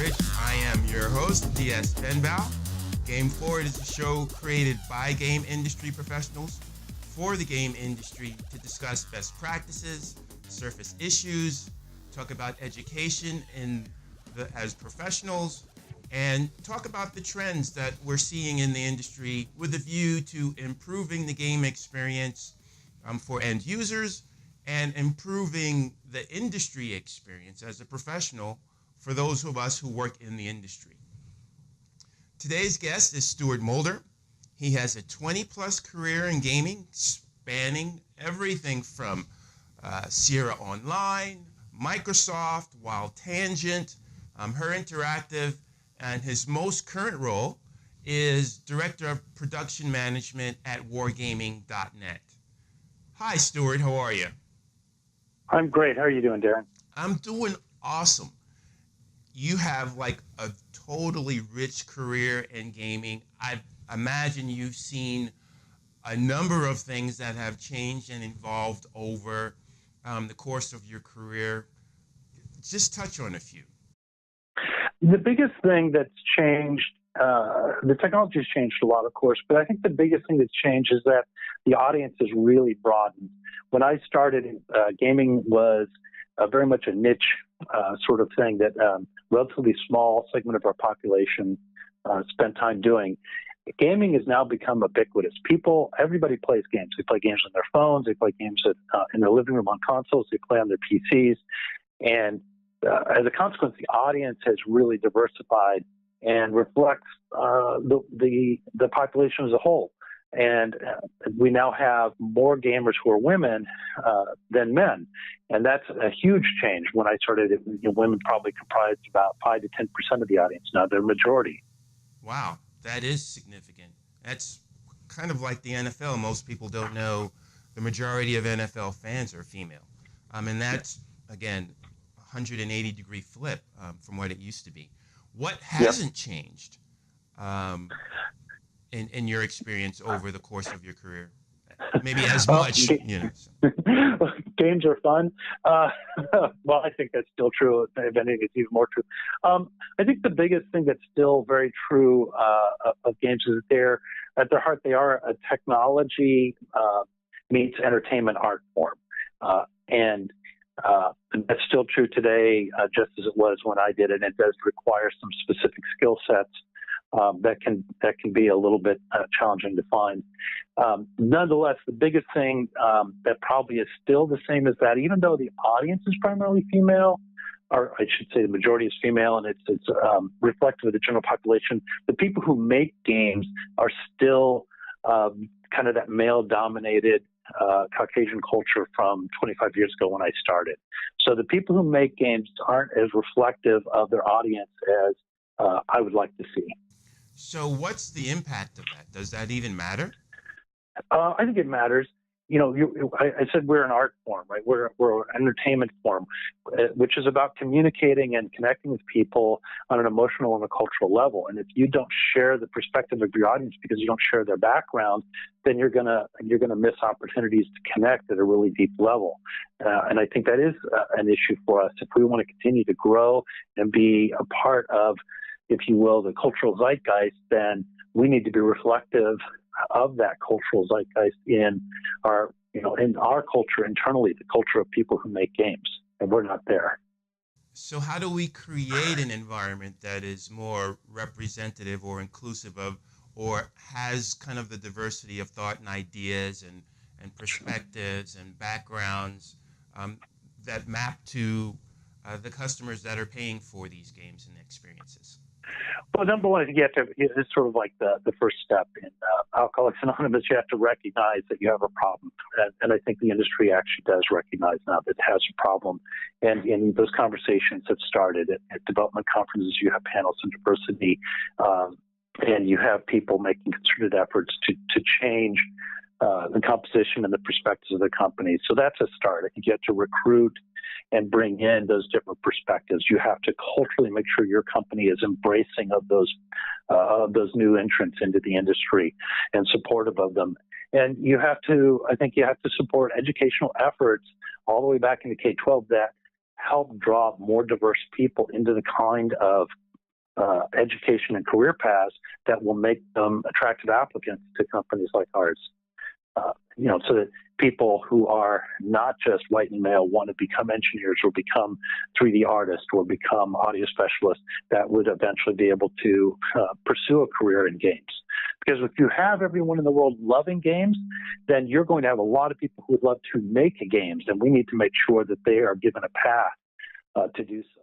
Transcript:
Lionbridge. I am your host, DS Benbow. GameForward is a show created by game industry professionals for the game industry to discuss best practices, surface issues, talk about education as professionals, and talk about the trends that we're seeing in the industry with a view to improving the game experience for end users and improving the industry experience as a professional for those of us who work in the industry. Today's guest is Stuart Moulder. He has a 20-plus career in gaming, spanning everything from Sierra Online, Microsoft, Wild Tangent, Her Interactive, and his most current role is Director of Production Management at Wargaming.net. Hi, Stuart. How are you? I'm great. How are you doing, Darren? I'm doing awesome. You have like a totally rich career in gaming. I imagine you've seen a number of things that have changed and evolved over the course of your career. Just touch on a few. The biggest thing that's changed, the technology has changed a lot, of course, but I think the biggest thing that's changed is that the audience has really broadened. When I started, gaming was very much a niche sort of thing that relatively small segment of our population spent time doing. Gaming has now become ubiquitous. Everybody plays games. They play games on their phones. They play games in their living room on consoles. They play on their PCs. And as a consequence, the audience has really diversified and reflects the population as a whole. And we now have more gamers who are women than men. And that's a huge change. When I started, women probably comprised about 5 to 10% of the audience. Now they're majority. Wow, that is significant. That's kind of like the NFL. Most people don't know the majority of NFL fans are female. And that's, again, 180-degree flip from what it used to be. What hasn't changed in your experience over the course of your career? Maybe as much, Games are fun. Well, I think that's still true. If anything, it's even more true. I think the biggest thing that's still very true of games is that at their heart, they are a technology meets entertainment art form. And that's still true today, just as it was when I did it. It does require some specific skill sets that can be a little bit challenging to find. Nonetheless, the biggest thing that probably is still the same as that, even though the audience is primarily female, or I should say the majority is female, and it's reflective of the general population, the people who make games are still kind of that male-dominated Caucasian culture from 25 years ago when I started. So the people who make games aren't as reflective of their audience as I would like to see. So what's the impact of that? Does that even matter? I think it matters. I said we're an art form, right? We're an entertainment form, which is about communicating and connecting with people on an emotional and a cultural level. And if you don't share the perspective of your audience because you don't share their background, then you're gonna miss opportunities to connect at a really deep level. And I think that is an issue for us if we want to continue to grow and be a part of, if you will, the cultural zeitgeist. Then we need to be reflective of that cultural zeitgeist in our culture internally, the culture of people who make games, and we're not there. So how do we create an environment that is more representative or inclusive of, or has kind of the diversity of thought and ideas and perspectives and backgrounds that map to the customers that are paying for these games and experiences? Well, number one, I think it's sort of like the first step in Alcoholics Anonymous. You have to recognize that you have a problem. And I think the industry actually does recognize now that it has a problem. And those conversations have started at development conferences. You have panels on diversity, and you have people making concerted efforts to change the composition and the perspectives of the company. So that's a start. I think you have to recruit and bring in those different perspectives. You have to culturally make sure your company is embracing of those new entrants into the industry and supportive of them. And I think you have to support educational efforts all the way back into K-12 that help draw more diverse people into the kind of education and career paths that will make them attractive applicants to companies like ours. So that people who are not just white and male want to become engineers or become 3D artists or become audio specialists that would eventually be able to pursue a career in games. Because if you have everyone in the world loving games, then you're going to have a lot of people who would love to make games, and we need to make sure that they are given a path to do so.